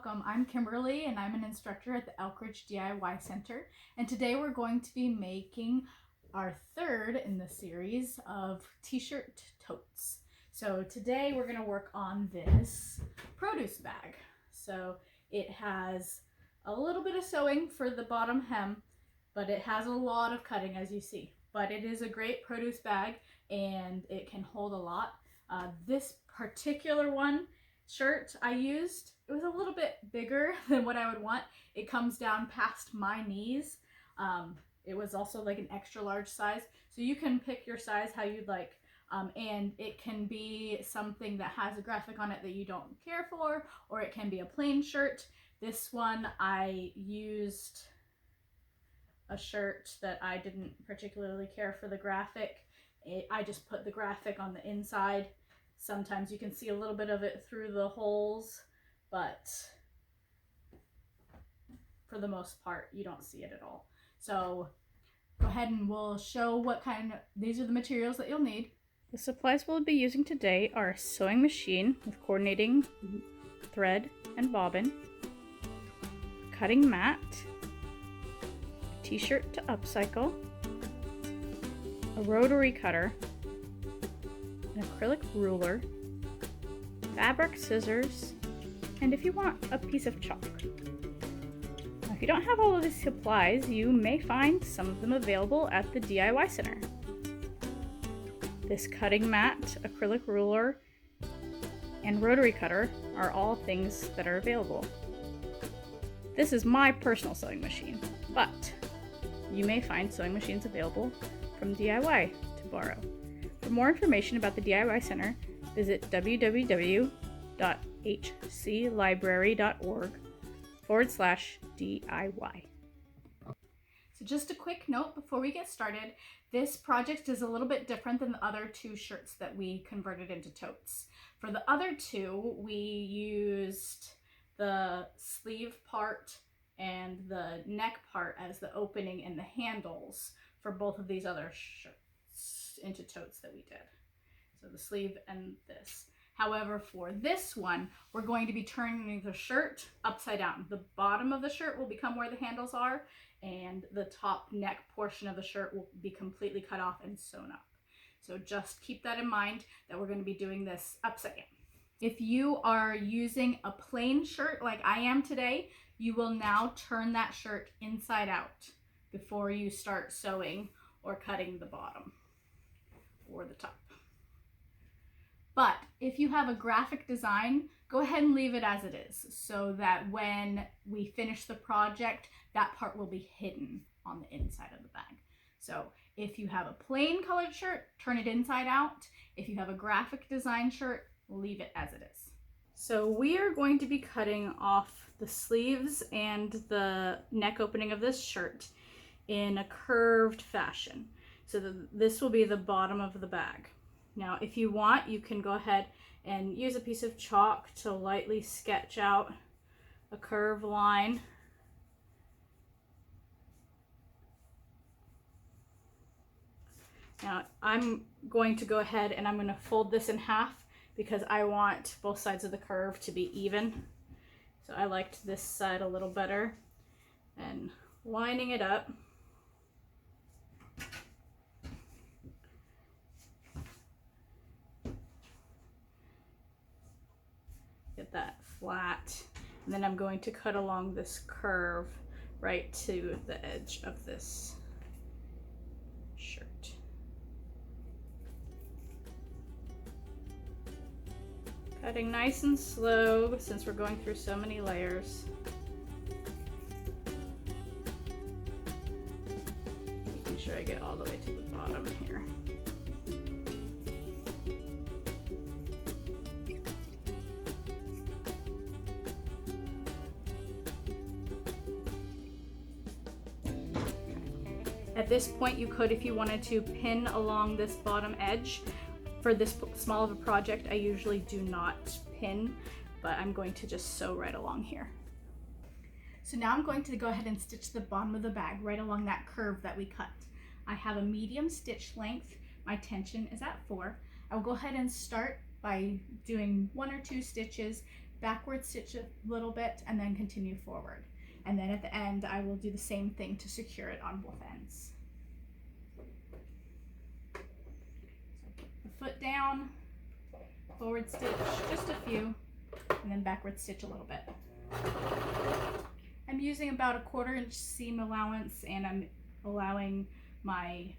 welcome. I'm Kimberly and I'm an instructor at the Elkridge DIY Center, and today we're going to be making our third in the series of t-shirt totes. So today we're going to work on this produce bag. So it has a little bit of sewing for the bottom hem, but it has a lot of cutting, as you see. But it is a great produce bag and it can hold a lot. This particular shirt I used, it was a little bit bigger than what I would want. It comes down past my knees. It was also like an extra large size, so you can pick your size how you'd like. And it can be something that has a graphic on it that you don't care for, or it can be a plain shirt. This one, I used a shirt that I didn't particularly care for the graphic. I just put the graphic on the inside. Sometimes you can see a little bit of it through the holes, but for the most part, you don't see it at all. So go ahead and we'll show these are the materials that you'll need. The supplies we'll be using today are a sewing machine with coordinating thread and bobbin, cutting mat, t-shirt to upcycle, a rotary cutter, an acrylic ruler, fabric scissors, and if you want, a piece of chalk. Now, if you don't have all of these supplies, you may find some of them available at the DIY Center. This cutting mat, acrylic ruler, and rotary cutter are all things that are available. This is my personal sewing machine, but you may find sewing machines available from DIY to borrow. For more information about the DIY Center, visit www.hclibrary.org/DIY. So just a quick note before we get started, this project is a little bit different than the other two shirts that we converted into totes. For the other two, we used the sleeve part and the neck part as the opening and the handles for both of these other shirts into totes that we did. So the sleeve and this. However, for this one, we're going to be turning the shirt upside down. The bottom of the shirt will become where the handles are, and the top neck portion of the shirt will be completely cut off and sewn up. So just keep that in mind that we're going to be doing this upside down. If you are using a plain shirt like I am today, you will now turn that shirt inside out before you start sewing or cutting the bottom or the top. But if you have a graphic design, go ahead and leave it as it is so that when we finish the project, that part will be hidden on the inside of the bag. So if you have a plain colored shirt, turn it inside out. If you have a graphic design shirt, leave it as it is. So we are going to be cutting off the sleeves and the neck opening of this shirt in a curved fashion. So this will be the bottom of the bag. Now, if you want, you can go ahead and use a piece of chalk to lightly sketch out a curved line. Now, I'm going to go ahead and I'm going to fold this in half because I want both sides of the curve to be even. So I liked this side a little better, and lining it up. Get that flat, and then I'm going to cut along this curve right to the edge of this shirt. Cutting nice and slow since we're going through so many layers. Making sure I get all the way to the bottom here. At this point, you could, if you wanted to, pin along this bottom edge. For this small of a project, I usually do not pin, but I'm going to just sew right along here. So now I'm going to go ahead and stitch the bottom of the bag right along that curve that we cut. I have a medium stitch length. My tension is at 4. I will go ahead and start by doing 1 or 2 stitches, backward stitch a little bit, and then continue forward. And then at the end, I will do the same thing to secure it on both ends. So put the foot down, forward stitch just a few, and then backward stitch a little bit. I'm using about a 1/4 inch seam allowance, and I'm allowing my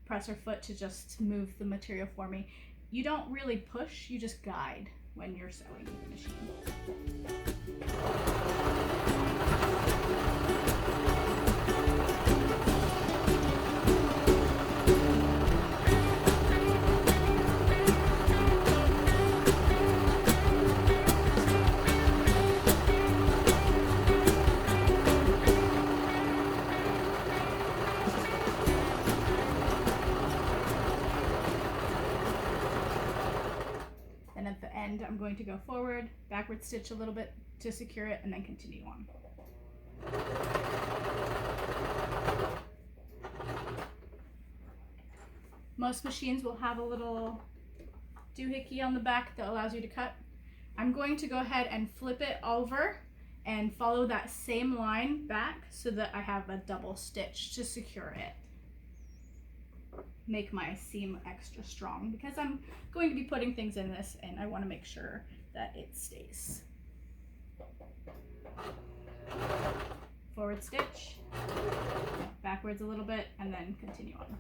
presser foot to just move the material for me. You don't really push, you just guide when you're sewing with the machine. And at the end, I'm going to go forward, backward stitch a little bit to secure it, and then continue on. Most machines will have a little doohickey on the back that allows you to cut. I'm going to go ahead and flip it over and follow that same line back so that I have a double stitch to secure it. Make my seam extra strong because I'm going to be putting things in this and I want to make sure that it stays. Forward stitch, backwards a little bit, and then continue on.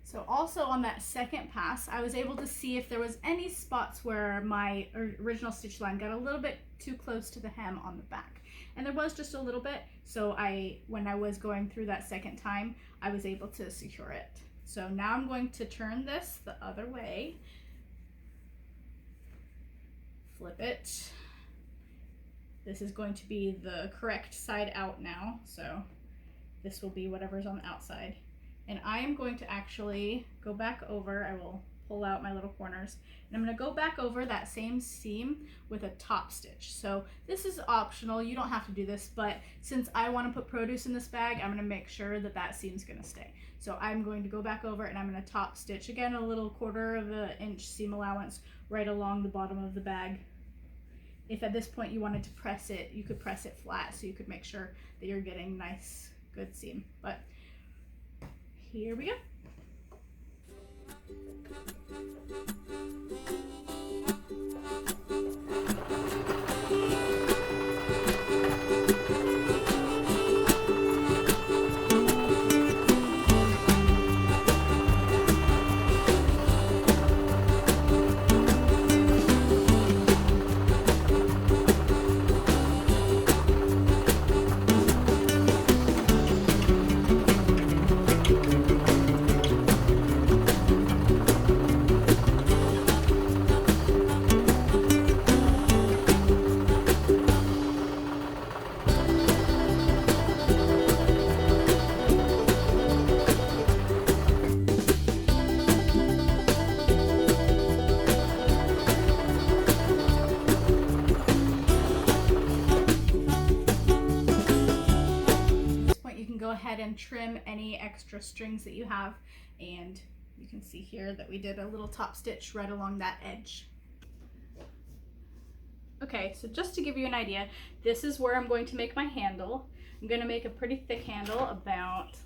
So also on that second pass, I was able to see if there was any spots where my original stitch line got a little bit too close to the hem on the back. And there was just a little bit, so when I was going through that second time, I was able to secure it. So now I'm going to turn this the other way, flip it. This is going to be the correct side out now, so this will be whatever's on the outside. And I am going to actually go back over, I will pull out my little corners, and I'm going to go back over that same seam with a top stitch. So this is optional, you don't have to do this, but since I want to put produce in this bag, I'm going to make sure that that seam's going to stay. So I'm going to go back over and I'm going to top stitch, again, a little 1/4 inch seam allowance right along the bottom of the bag. If at this point you wanted to press it, you could press it flat so you could make sure that you're getting nice, good seam. But here we go. Ahead and trim any extra strings that you have, and you can see here that we did a little top stitch right along that edge. Okay, so just to give you an idea, this is where I'm going to make my handle. I'm going to make a pretty thick handle, about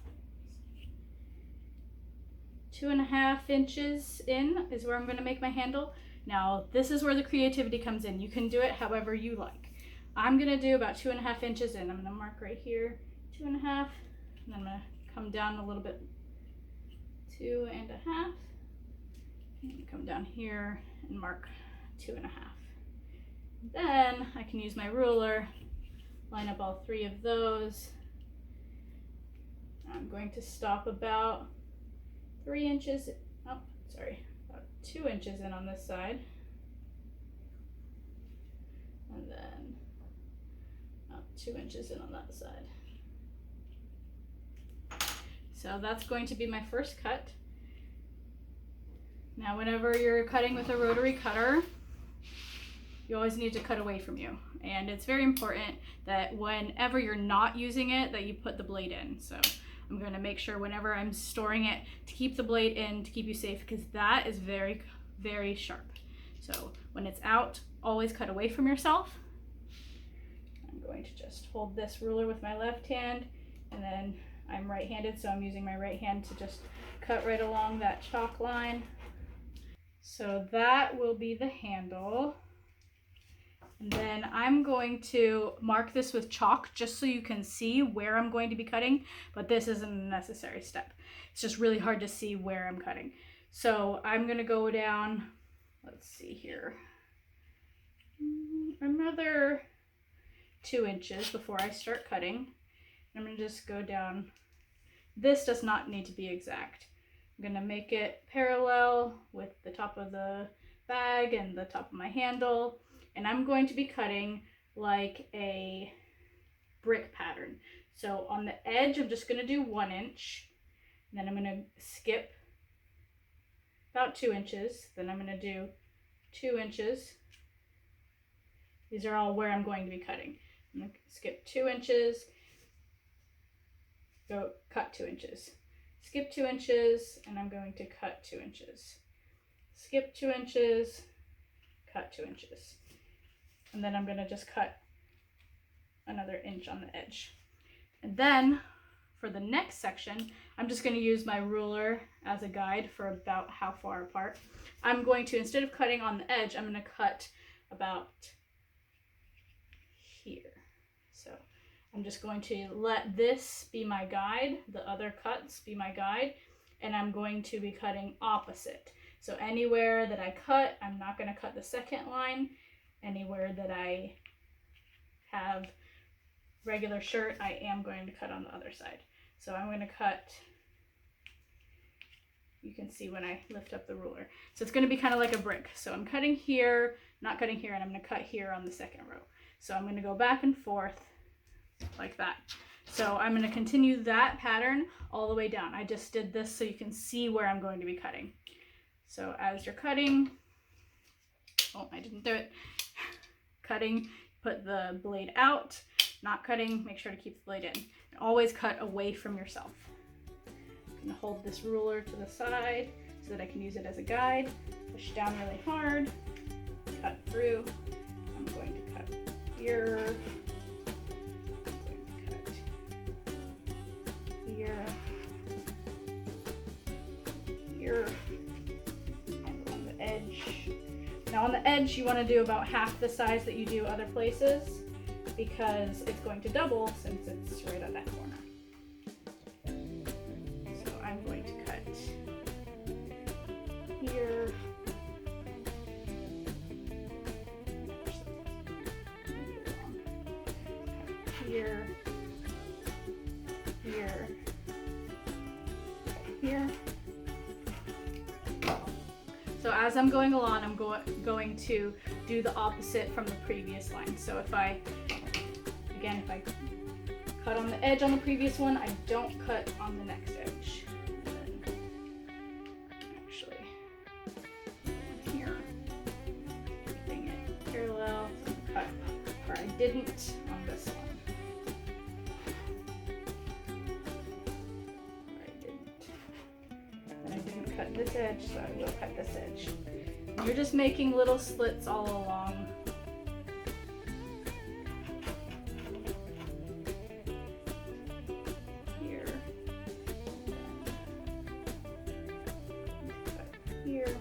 2.5 inches in is where I'm going to make my handle. Now this is where the creativity comes in. You can do it however you like. I'm going to do about 2.5 inches in. I'm going to mark right here 2.5. And I'm going to come down a little bit 2.5. And come down here and mark 2.5. Then I can use my ruler, line up all 3 of those. I'm going to stop about 3 inches, about 2 inches in on this side. And then about 2 inches in on that side. So that's going to be my first cut. Now whenever you're cutting with a rotary cutter, you always need to cut away from you. And it's very important that whenever you're not using it, that you put the blade in. So I'm going to make sure whenever I'm storing it to keep the blade in to keep you safe, because that is very, very sharp. So when it's out, always cut away from yourself. I'm going to just hold this ruler with my left hand, and then I'm right-handed, so I'm using my right hand to just cut right along that chalk line. So that will be the handle. And then I'm going to mark this with chalk just so you can see where I'm going to be cutting, but this isn't a necessary step. It's just really hard to see where I'm cutting. So I'm going to go down, let's see here, another 2 inches before I start cutting. I'm going to just go down. This does not need to be exact. I'm going to make it parallel with the top of the bag and the top of my handle. And I'm going to be cutting like a brick pattern. So on the edge, I'm just going to do 1 inch. And then I'm going to skip about 2 inches. Then I'm going to do 2 inches. These are all where I'm going to be cutting. I'm going to skip 2 inches, go cut 2 inches. Skip 2 inches, and I'm going to cut 2 inches. Skip 2 inches, cut 2 inches. And then I'm going to just cut another inch on the edge. And then for the next section, I'm just going to use my ruler as a guide for about how far apart. I'm going to, instead of cutting on the edge, I'm going to cut about here. So I'm just going to let this be my guide, the other cuts be my guide, and I'm going to be cutting opposite. So anywhere that I cut, I'm not going to cut the second line. Anywhere that I have regular shirt, I am going to cut on the other side. So I'm going to cut, you can see when I lift up the ruler. So it's going to be kind of like a brick. So I'm cutting here, not cutting here, and I'm going to cut here on the second row. So I'm going to go back and forth like that. So I'm going to continue that pattern all the way down. I just did this so you can see where I'm going to be cutting. So as you're cutting, oh, I didn't do it. Cutting, put the blade out. Not cutting, make sure to keep the blade in. And always cut away from yourself. I'm going to hold this ruler to the side so that I can use it as a guide. Push down really hard, cut through. I'm going to cut here. I'm going to cut here. Here. And on the edge. Now on the edge, you want to do about half the size that you do other places, because it's going to double since it's right on that corner. So I'm going to cut here. Here. Here. Here. So as I'm going along, I'm going to do the opposite from the previous line. So if I cut on the edge on the previous one, I don't cut on the next edge. And then actually here, keeping it parallel, so cut where I didn't on this one. And I didn't cut this edge, so I will cut this edge. And you're just making little slits all along. Here. Cut here.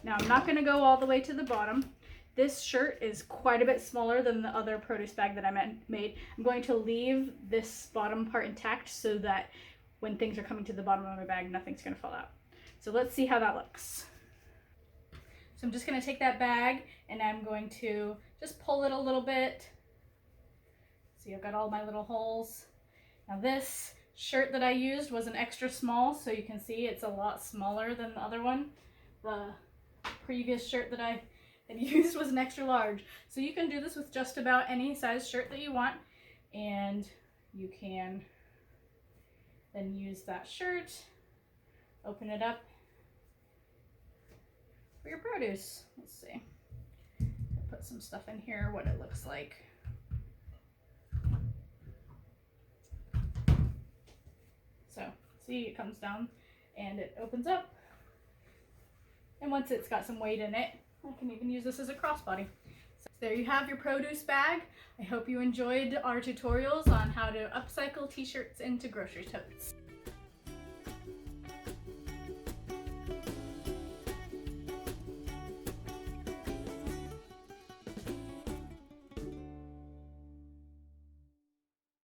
Now I'm not going to go all the way to the bottom, This shirt is quite a bit smaller than the other produce bag that I made. I'm going to leave this bottom part intact so that when things are coming to the bottom of my bag, nothing's going to fall out. So let's see how that looks. So I'm just going to take that bag and I'm going to just pull it a little bit. See, I've got all my little holes. Now this shirt that I used was an extra small, so you can see it's a lot smaller than the other one. The previous shirt that I had used was an extra large. So you can do this with just about any size shirt that you want, and you can then use that shirt, open it up for your produce. Let's see. I'll put some stuff in here, what it looks like. So see, it comes down and it opens up. And once it's got some weight in it, I can even use this as a crossbody. So there you have your produce bag. I hope you enjoyed our tutorials on how to upcycle t-shirts into grocery totes.